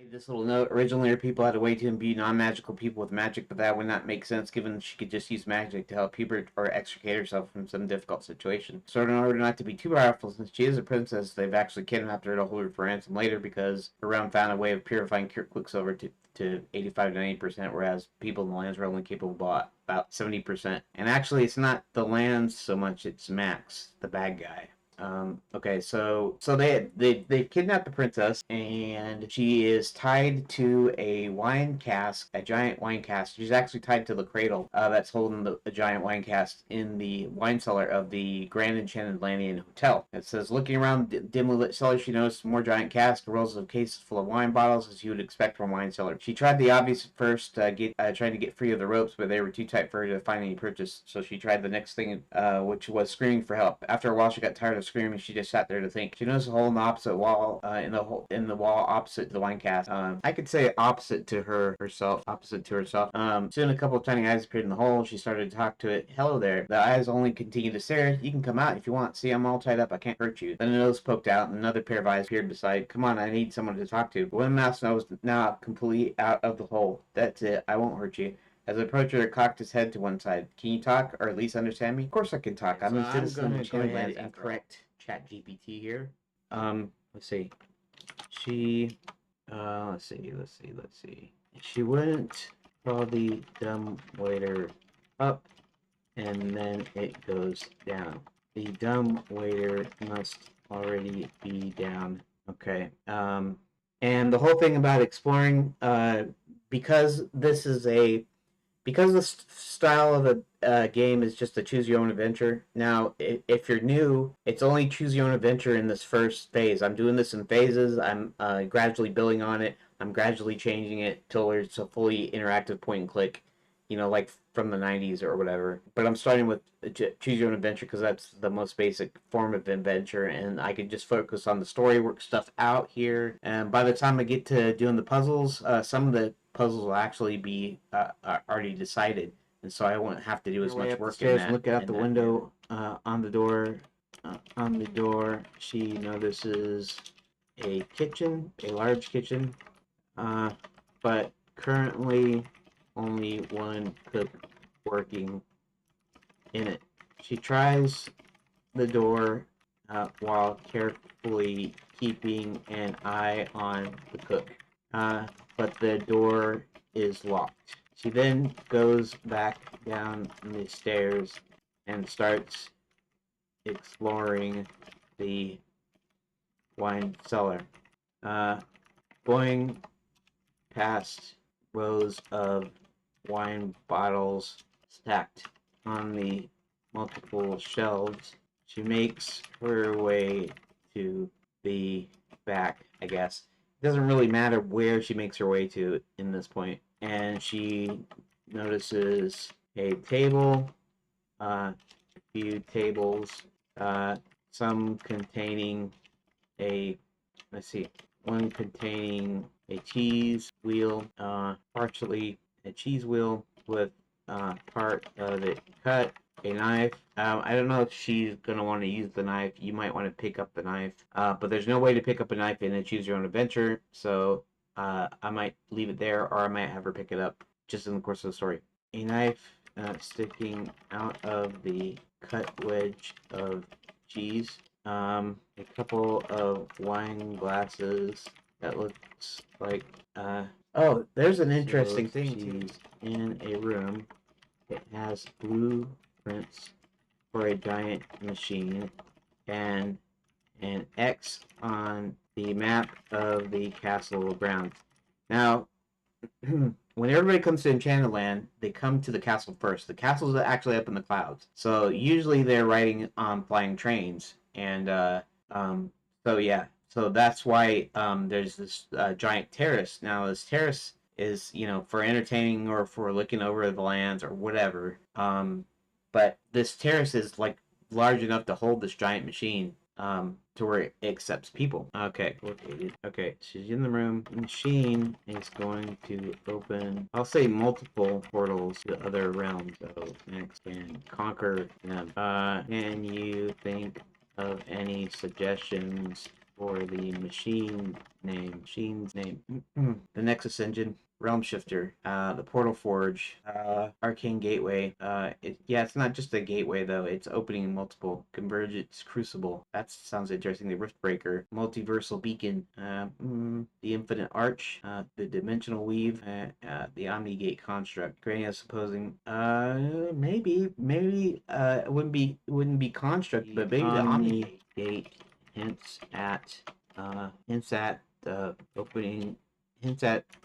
Made this little note. Originally, her people had a way to imbue non-magical people with magic, but that would not make sense given she could just use magic to help people or extricate herself from some difficult situation. So in order not to be too powerful, since she is a princess, they've actually kidnapped her to hold her for ransom later because her realm found a way of purifying Quicksilver to 85 to 90%, whereas people in the lands were only capable of about 70%. And actually, it's not the lands so much, it's Max, the bad guy. Okay, so they kidnapped the princess, and she is tied to a wine cask, a giant wine cask. She's actually tied to the cradle that's holding a giant wine cask in the wine cellar of the Grand Enchanted Lands Hotel. It says, looking around the dimly lit cellar, she noticed more giant casks, rows of cases full of wine bottles, as you would expect from a wine cellar. She tried the obvious at first, trying to get free of the ropes, but they were too tight for her to find any purchase. So she tried the next thing, which was screaming for help. After a while, she got tired of screaming. She just sat there to think. She noticed a hole in the opposite wall, in the wall opposite to the wine cask. I could say opposite to herself. Soon a couple of tiny eyes appeared in the hole. She started to talk to it. Hello there. The eyes only continued to stare. You can come out if you want. See, I'm all tied up. I can't hurt you. Then a nose poked out, and another pair of eyes appeared beside. Come on, I need someone to talk to. The one mouse nose now completely out of the hole. That's it. I won't hurt you. As I approached her, cocked his head to one side. Can you talk, or at least understand me? Of course I can talk. I'm a citizen of Enchanted Lands. And correct ChatGPT here. Let's see. She, let's see. She wouldn't call the dumb waiter up, and then it goes down. The dumb waiter must already be down. Okay. And the whole thing about exploring, because this is because the style of the game is just a choose your own adventure. Now, if you're new, it's only choose your own adventure in this first phase. I'm doing this in phases. I'm gradually building on it. I'm gradually changing it till it's a fully interactive point and click, like from the 90s or whatever. But I'm starting with choose your own adventure because that's the most basic form of adventure, and I can just focus on the story, work stuff out here. And by the time I get to doing the puzzles, some of the puzzles will actually be already decided, and so I won't have to do as much work in that. Look out the window on the door. On the door, she notices a kitchen, a large kitchen, but currently only one cook working in it. She tries the door while carefully keeping an eye on the cook. But the door is locked. She then goes back down the stairs and starts exploring the wine cellar. Going past rows of wine bottles stacked on the multiple shelves, she makes her way to the back, I guess. It doesn't really matter where she makes her way to in this point. And she notices a table, a few tables, some containing one containing a cheese wheel, partially a cheese wheel with part of it cut, a knife. I don't know if she's going to want to use the knife. You might want to pick up the knife, but there's no way to pick up a knife in a choose your own adventure, so I might leave it there, or I might have her pick it up just in the course of the story. A knife sticking out of the cut wedge of cheese. A couple of wine glasses that looks like oh, there's an interesting thing. She's in a room. It has blueprints for a giant machine and an X on the map of the castle grounds. Now, when everybody comes to Enchanted Land, they come to the castle first. The castle's actually up in the clouds, so usually they're riding on flying trains. And so yeah, so that's why there's this giant terrace. Now this terrace is for entertaining or for looking over the lands or whatever. But this terrace is like large enough to hold this giant machine to where it accepts people. Okay, located. Okay, she's in the room. The machine is going to open, I'll say, multiple portals to other realms. So next, can conquer them. Can you think of any suggestions for the machine's name. The Nexus Engine, Realm Shifter, the Portal Forge, Arcane Gateway. It's not just a gateway though. It's opening multiple Convergence Crucible. That sounds interesting. The Riftbreaker, Multiversal Beacon, the Infinite Arch, the Dimensional Weave, the Omni-Gate Construct. Granny is supposing, maybe, it wouldn't be Construct, but maybe the Omni-Gate hints at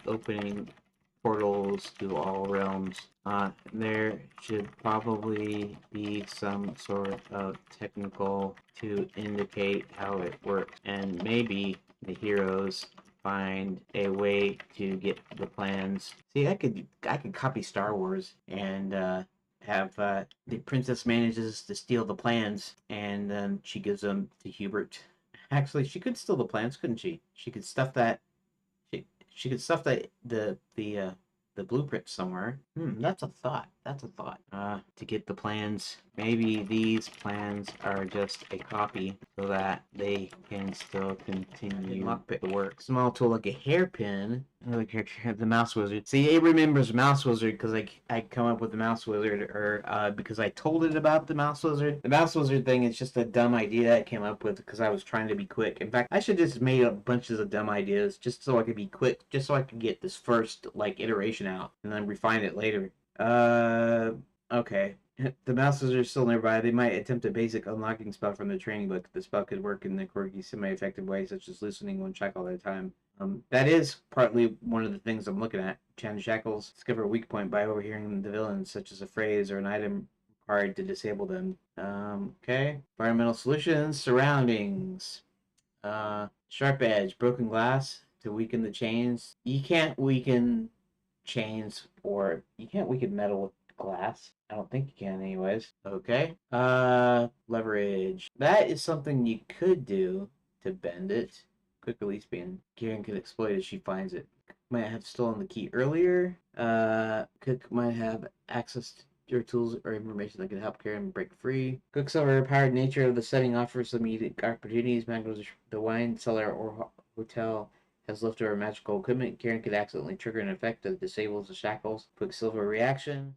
opening portals to all realms. There should probably be some sort of technical to indicate how it works, and maybe the heroes find a way to get the plans. See, I could copy Star Wars and have the princess manages to steal the plans, and then she gives them to Hubert. Actually, she could steal the plans, couldn't she? She could stuff that. She could stuff the blueprint somewhere. That's a thought. To get the plans. Maybe these plans are just a copy so that they can still continue lockpick the work. Small tool like a hairpin. The mouse wizard. See, it remembers mouse wizard because I come up with the mouse wizard, or because I told it about the mouse wizard. The mouse wizard thing is just a dumb idea I came up with because I was trying to be quick. In fact, I should just made up bunches of dumb ideas just so I could be quick, just so I could get this first iteration out and then refine it later. Okay. The mouse wizard is still nearby. They might attempt a basic unlocking spell from the training book. The spell could work in a quirky, semi-effective way, such as loosening one shackle at a time. That is partly one of the things I'm looking at. Enchanted Shackles discover a weak point by overhearing the villains, such as a phrase or an item required to disable them. Okay. Environmental solutions, surroundings. Sharp edge, broken glass to weaken the chains. You can't weaken chains, or you can't weaken metal with glass. I don't think you can anyways. Okay. Leverage. That is something you could do to bend it. Quick release beam. Kieran can exploit it if she finds it. Might have stolen the key earlier. Cook might have access to your tools or information that can help Kieran break free. Quicksilver powered nature of the setting offers immediate opportunities. The wine cellar or hotel has leftover magical equipment. Kieran could accidentally trigger an effect that disables the shackles. Quicksilver reaction.